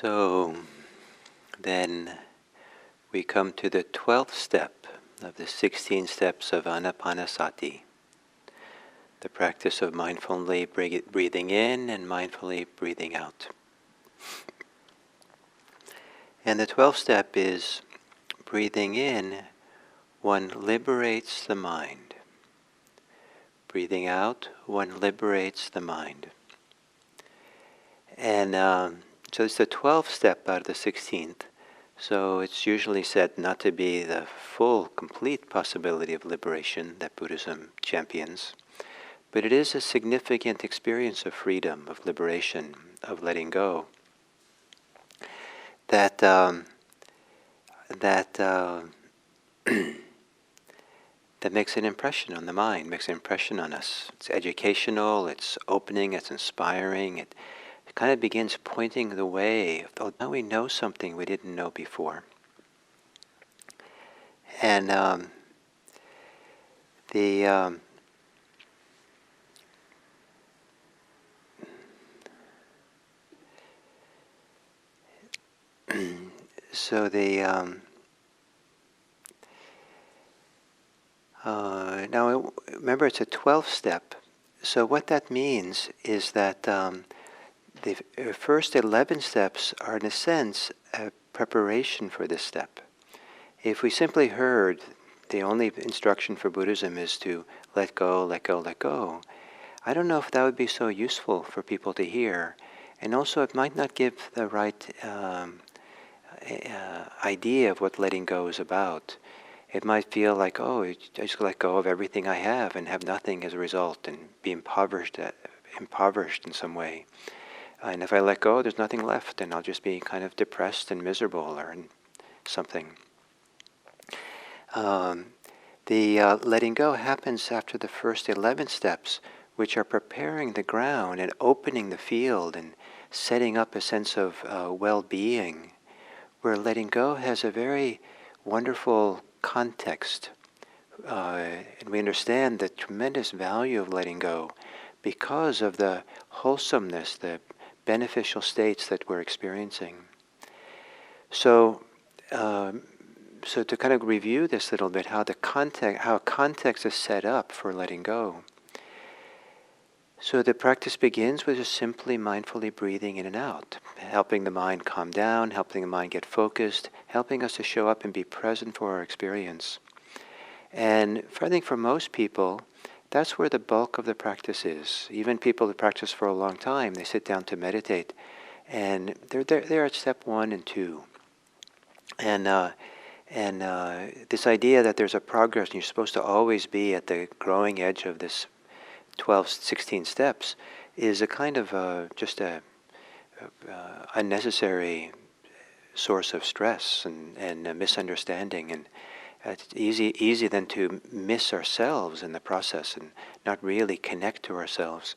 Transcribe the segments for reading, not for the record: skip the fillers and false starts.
So then we come to the 12th step of the 16 steps of Anapanasati, the practice of mindfully breathing in and mindfully breathing out. And the 12th step is breathing in, one liberates the mind. Breathing out, one liberates the mind. And so it's the 12th step out of the 16th. So it's usually said not to be the full, complete possibility of liberation that Buddhism champions. But it is a significant experience of freedom, of liberation, of letting go. That makes an impression on the mind, makes an impression on us. It's educational, it's opening, it's inspiring. It kind of begins pointing the way. Oh, now we know something we didn't know before. And now remember it's a 12th step. So what that means is that the first 11 steps are in a sense a preparation for this step. If we simply heard the only instruction for Buddhism is to let go, let go, let go, I don't know if that would be so useful for people to hear. And also it might not give the right idea of what letting go is about. It might feel like, oh, I just let go of everything I have and have nothing as a result and be impoverished in some way. And if I let go, there's nothing left and I'll just be kind of depressed and miserable or something. The letting go happens after the first 11 steps, which are preparing the ground and opening the field and setting up a sense of well-being, where letting go has a very wonderful context. And we understand the tremendous value of letting go because of the wholesomeness, the beneficial states that we're experiencing. So to kind of review this a little bit, how context is set up for letting go. So the practice begins with just simply mindfully breathing in and out, helping the mind calm down, helping the mind get focused, helping us to show up and be present for our experience. And I think for most people, that's where the bulk of the practice is. Even people that practice for a long time, they sit down to meditate, and they're at step 1 and 2. And this idea that there's a progress and you're supposed to always be at the growing edge of this 12, 16 steps is a kind of just a unnecessary source of stress and a misunderstanding. And it's easy then to miss ourselves in the process and not really connect to ourselves.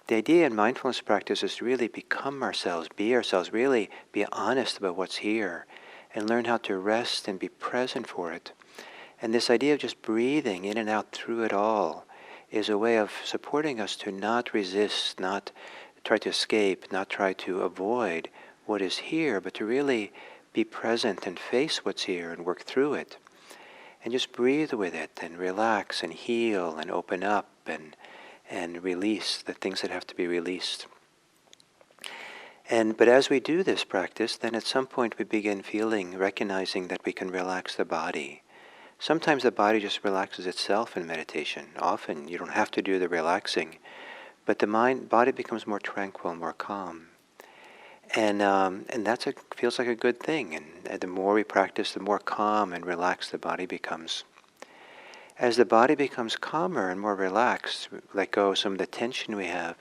The idea in mindfulness practice is to really become ourselves, really be honest about what's here, and learn how to rest and be present for it. And this idea of just breathing in and out through it all is a way of supporting us to not resist, not try to escape, not try to avoid what is here, but to really be present and face what's here and work through it. And just breathe with it and relax and heal and open up and release the things that have to be released. But as we do this practice, then at some point we begin recognizing that we can relax the body. Sometimes the body just relaxes itself in meditation. Often you don't have to do the relaxing, but the body becomes more tranquil, more calm. And that feels like a good thing. And the more we practice, the more calm and relaxed the body becomes. As the body becomes calmer and more relaxed, let go of some of the tension we have,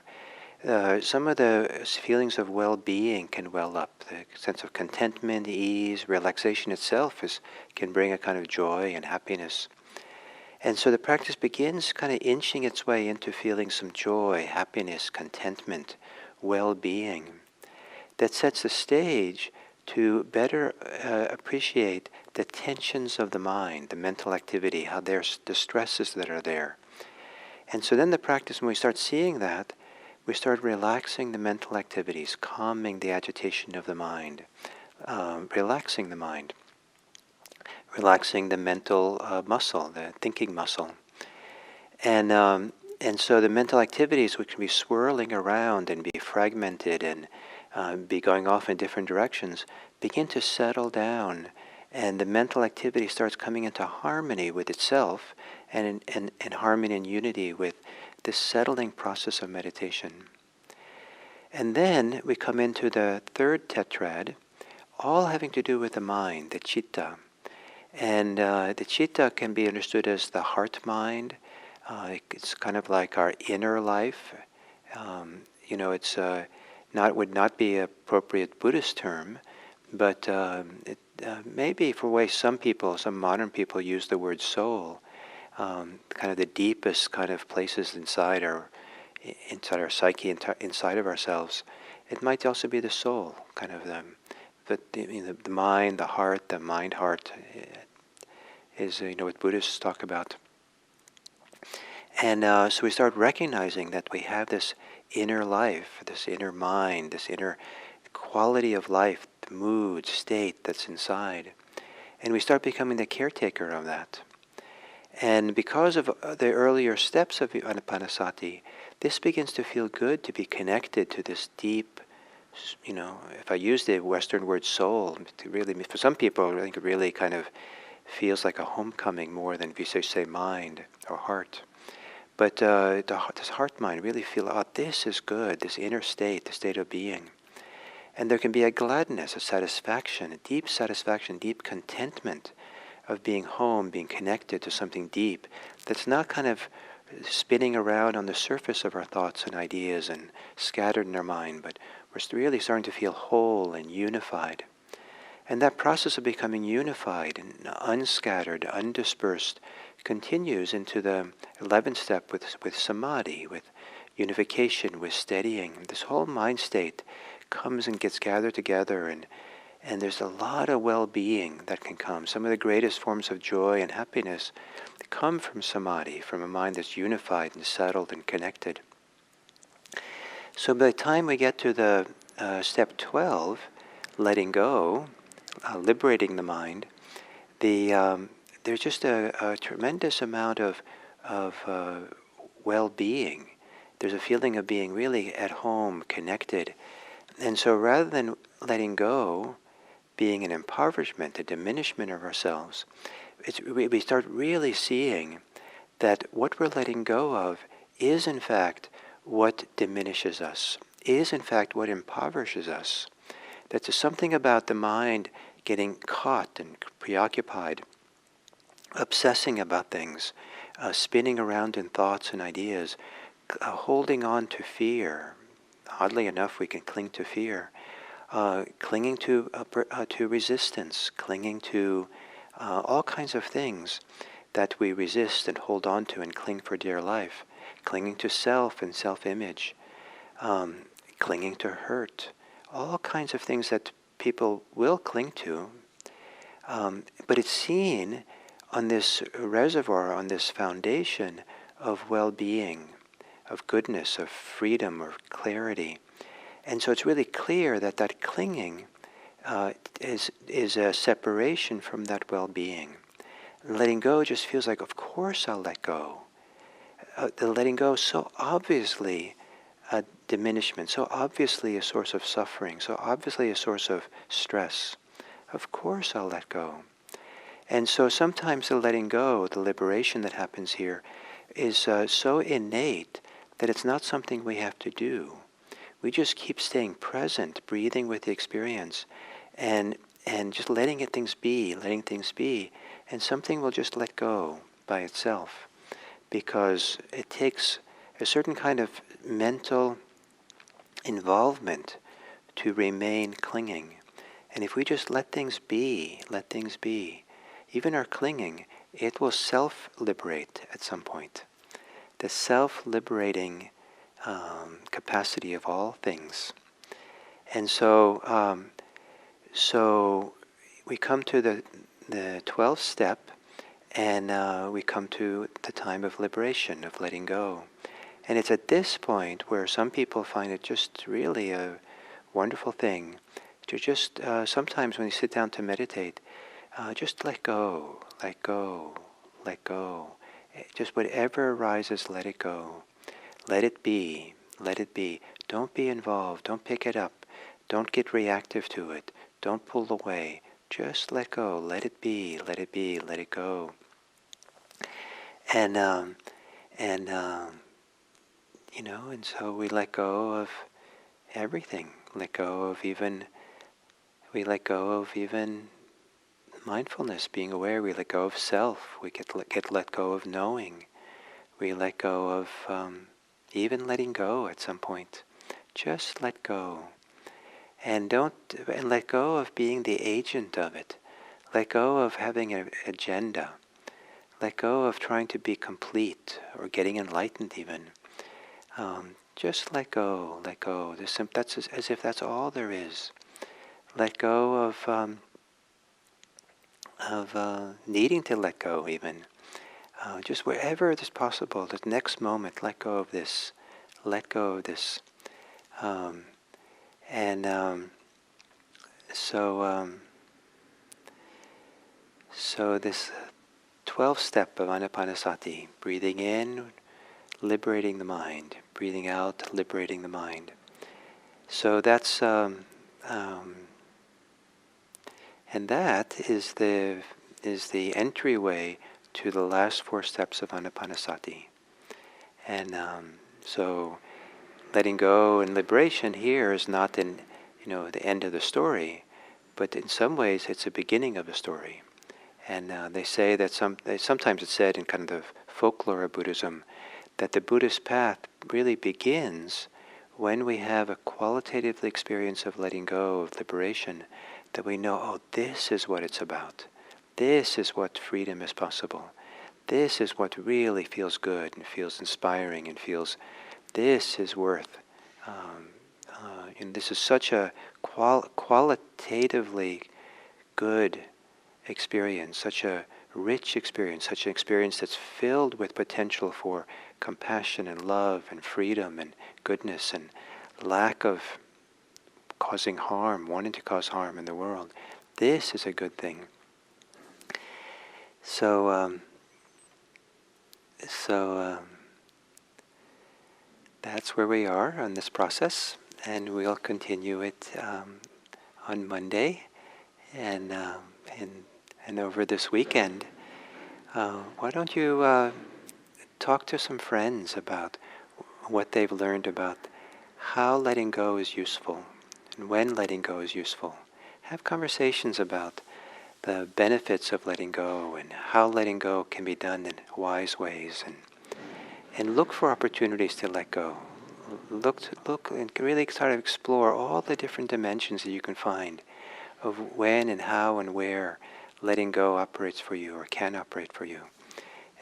some of the feelings of well-being can well up. The sense of contentment, ease, relaxation itself can bring a kind of joy and happiness. And so the practice begins kind of inching its way into feeling some joy, happiness, contentment, well-being. That sets the stage to better appreciate the tensions of the mind, the mental activity, how there's the stresses that are there. And so then the practice, when we start seeing that, we start relaxing the mental activities, calming the agitation of the mind, relaxing the mind, relaxing the mental muscle, the thinking muscle. And so the mental activities, which can be swirling around and be fragmented and be going off in different directions, begin to settle down, and the mental activity starts coming into harmony with itself and in harmony and unity with this settling process of meditation. And then we come into the third tetrad, all having to do with the mind, the citta. And the citta can be understood as the heart-mind. It's kind of like our inner life. It's would not be an appropriate Buddhist term, but it maybe for way some modern people use the word soul, kind of the deepest kind of places inside our psyche, inside of ourselves. It might also be the soul, kind of the mind, the heart, the mind-heart is what Buddhists talk about. And so we start recognizing that we have this inner life, this inner mind, this inner quality of life, the mood, state that's inside. And we start becoming the caretaker of that. And because of the earlier steps of Anapanasati, this begins to feel good to be connected to this deep, if I use the Western word soul, for some people, I think it really kind of feels like a homecoming more than if you say mind or heart. But this heart-mind really feel, this is good, this inner state, the state of being. And there can be a gladness, a satisfaction, deep contentment of being home, being connected to something deep that's not kind of spinning around on the surface of our thoughts and ideas and scattered in our mind, but we're really starting to feel whole and unified. And that process of becoming unified and unscattered, undispersed, continues into the 11th step with samadhi, with unification, with steadying. This whole mind state comes and gets gathered together, and there's a lot of well-being that can come. Some of the greatest forms of joy and happiness come from samadhi, from a mind that's unified and settled and connected. So by the time we get to the step 12, letting go, liberating the mind, there's just a tremendous amount of well-being. There's a feeling of being really at home, connected. And so rather than letting go being an impoverishment, a diminishment of ourselves, we start really seeing that what we're letting go of is in fact what diminishes us, is in fact what impoverishes us. That there's something about the mind getting caught and preoccupied, obsessing about things, spinning around in thoughts and ideas, holding on to fear. Oddly enough, we can cling to fear, clinging to resistance, clinging to all kinds of things that we resist and hold on to and cling for dear life, clinging to self and self-image, clinging to hurt, all kinds of things that people will cling to, but it's seen on this reservoir, on this foundation of well-being, of goodness, of freedom, of clarity. And so it's really clear that that clinging is a separation from that well-being. Letting go just feels like, of course I'll let go. The letting go is so obviously a diminishment, so obviously a source of suffering, so obviously a source of stress. Of course I'll let go. And so sometimes the letting go, the liberation that happens here, is so innate that it's not something we have to do. We just keep staying present, breathing with the experience, and just letting things be, and something will just let go by itself, because it takes a certain kind of mental involvement to remain clinging. And if we just let things be, even our clinging, it will self-liberate at some point. The self-liberating capacity of all things. And so we come to the 12th step, and we come to the time of liberation, of letting go. And it's at this point where some people find it just really a wonderful thing to just, sometimes when you sit down to meditate, just let go, let go, let go. Just whatever arises, let it go. Let it be, let it be. Don't be involved, don't pick it up, don't get reactive to it, don't pull away. Just let go, let it be, let it be, let it go. And, and and so we let go of everything. We let go of even mindfulness, being aware. We let go of self. We get let go of knowing. We let go of even letting go at some point. Just let go. And let go of being the agent of it. Let go of having an agenda. Let go of trying to be complete or getting enlightened even. Just let go, let go. That's as if that's all there is. Let go of needing to let go even. Just wherever it is possible, the next moment, let go of this. Let go of this. So this 12th step of Anapanasati, breathing in, liberating the mind, breathing out, liberating the mind. So that's and that is the entryway to the last 4 steps of Anapanasati. And so letting go and liberation here is not the end of the story, but in some ways it's the beginning of the story. And they say that sometimes it's said in kind of the folklore of Buddhism that the Buddhist path really begins when we have a qualitative experience of letting go, of liberation, that we know, oh, this is what it's about. This is what freedom is possible. This is what really feels good and feels inspiring and feels, this is worth. And this is such a qualitatively good experience, such a rich experience, such an experience that's filled with potential for compassion and love and freedom and goodness and lack of causing harm, wanting to cause harm in the world. This is a good thing. So that's where we are on this process, and we'll continue it on Monday and over this weekend. Why don't you talk to some friends about what they've learned about how letting go is useful and when letting go is useful. Have conversations about the benefits of letting go and how letting go can be done in wise ways, and look for opportunities to let go. Look and really start to explore all the different dimensions that you can find of when and how and where letting go operates for you or can operate for you.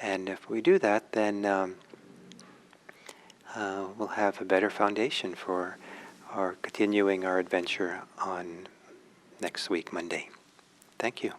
And if we do that, then we'll have a better foundation for continuing our adventure on next week, Monday. Thank you.